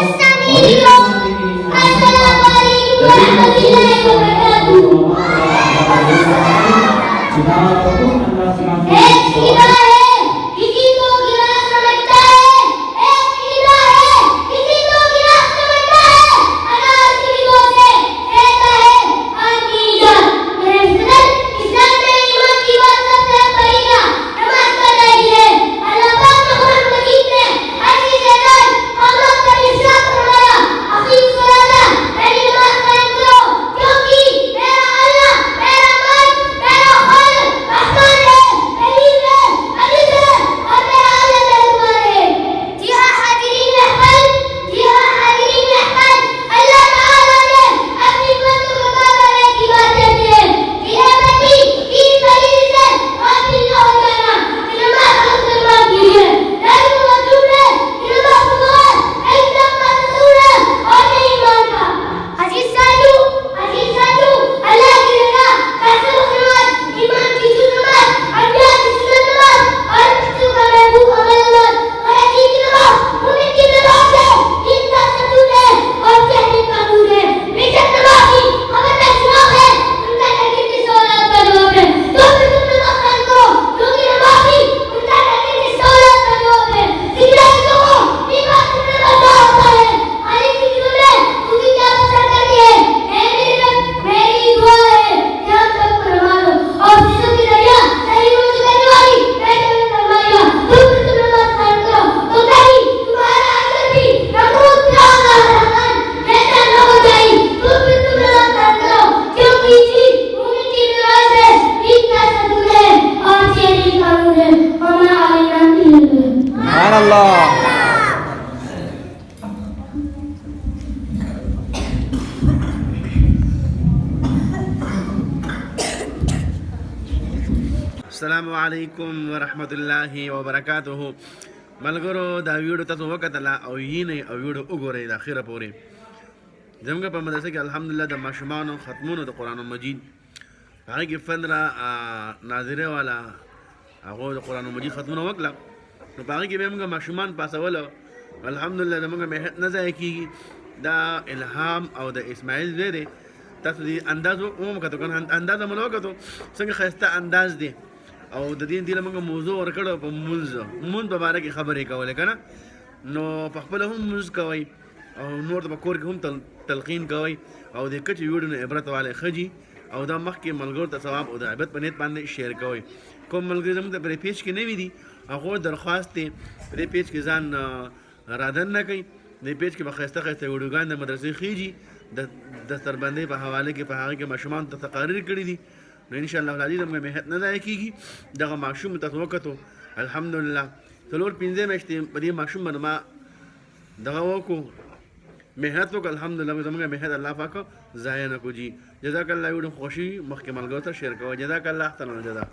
السامعين السلام عليكم ورحمة الله وبركاته एक सीधा है किसी को गिलास समझता है एक सीधा है किसी को गिलास समझता है अनार सीधों से कहता है आदमी जान मेरे सदन इस्लाम में ईमान की बात सबसे पहला नमाज कर रही है अल्लाह पाक ने कुरान मजीद में ऐसी जगह अल्लाह का इरशाद फरमाया अकीम सलाता मेरी नमाज कायम करो क्योंकि मेरा अल्लाह मेरा मालिक मेरा खालिक रहमान है करीम है अजीज है और मेरा अल्लाह मेहरबान है जी हाँ हाजिरीन रहमान जी हाँ हाजिरीन रहमान अल्लाह ताला ने अपनी बंदों को बताने की बातें की है कि है बंदी तीन दलील से काफिल न हो जाना कि नमाज मुसलमान की है लेकिन मौजूद है कि नमाज बगैर एकदम मजदूर है और नहीं मानता अजीज साथी अल्लाह की रजा फैसल नमाज ईमान की जो नमाज अल्लाह की सुन्नत नमाज और मुस्तू का महबूब अमल और हकीकी नमाज मुमिन की नमाज है दीन का सतून है और कहने का नूर है बेशक नमाजी अगर मैं सुना है उनका नबी की सौलत का जवाब है तो फिर तुम नमाज कायम करो क्योंकि नमाजी उनका नबी की सौलत का जवाब है जिब्राइल को ईमान की नमाज होता है खाली फिक्र में तुझे क्या पसंद करती है मेरी रब मेरी दुआ है कि हम सब फरमा लो और जिसम की दरिया सही रोज करने वाली बेटे ने फरमाया तो फिर तुम नमाज कायम करो तो कहीं तुम्हारा अगर भी नमरूद प्यारा रहमान जैसा न हो जाए तो फिर तुम नमाज कायम करो क्योंकि जी मुमिन की नमाज है दीन का सतून है और चेहरे का नूर है हमारा आलिया की सुभान अल्लाह। अस्सलामु अलैकुम वरहमतुल्लाहि वबरकातुहू मलगरो दा वीडियो ततो वकतला او یینه او ویډیو وګورئ د اخره پورې زموږ په مدرسه کې الحمدلله د ماشومانو ختمونو د قرآن مجید هغه کې 15 ناظره والا هغه د قرآن مجید ختمونه وکړه نو هغه کې به موږ ماشومان پاسول الحمدلله زموږ مهنت نه ځای کیږي دا الهام او د اسماعیل زوی دی تاسو دې انداز ومو کتو کنه انداز مو وکتو څنګه ښایسته انداز دی او د دې دله موږ موضوع ورکړو په مونږ په باره کې خبرې کولې کنه نو په خپل هم موږ کوي او نور په کور کې هم تلقین کوي او د کچې ویډیو نه عبرت والے خجی او دا مخکې ملګرو ته ثواب او د عبادت په نیت باندې شیر کوي کوم ملګری زموږ ته پرې پیج کې نه وي دي هغه درخواست دی پرې پیج کې ځان رادن نه کوي د پیج کې به ښایسته ښایسته ویډیوګان د مدرسې خیجي د دستربندۍ په حواله کې په هغه کې ماشومان ته تقاریر کړي دي نو ان شاء الله العزیز موږ مهنت نه ضایع کیږي دغه ماشوم ته وکړو الحمدلله څلور پنځه میاشتې په دې ماشوم باندې ما دغه وکړو مهنت وکړو الحمدلله زموږ مهنت الله پاک ضایع نه کړي جزاک الله ویډیو خوشي مخکې ملګرو ته شیر کوئ جزاک الله احسن الجزا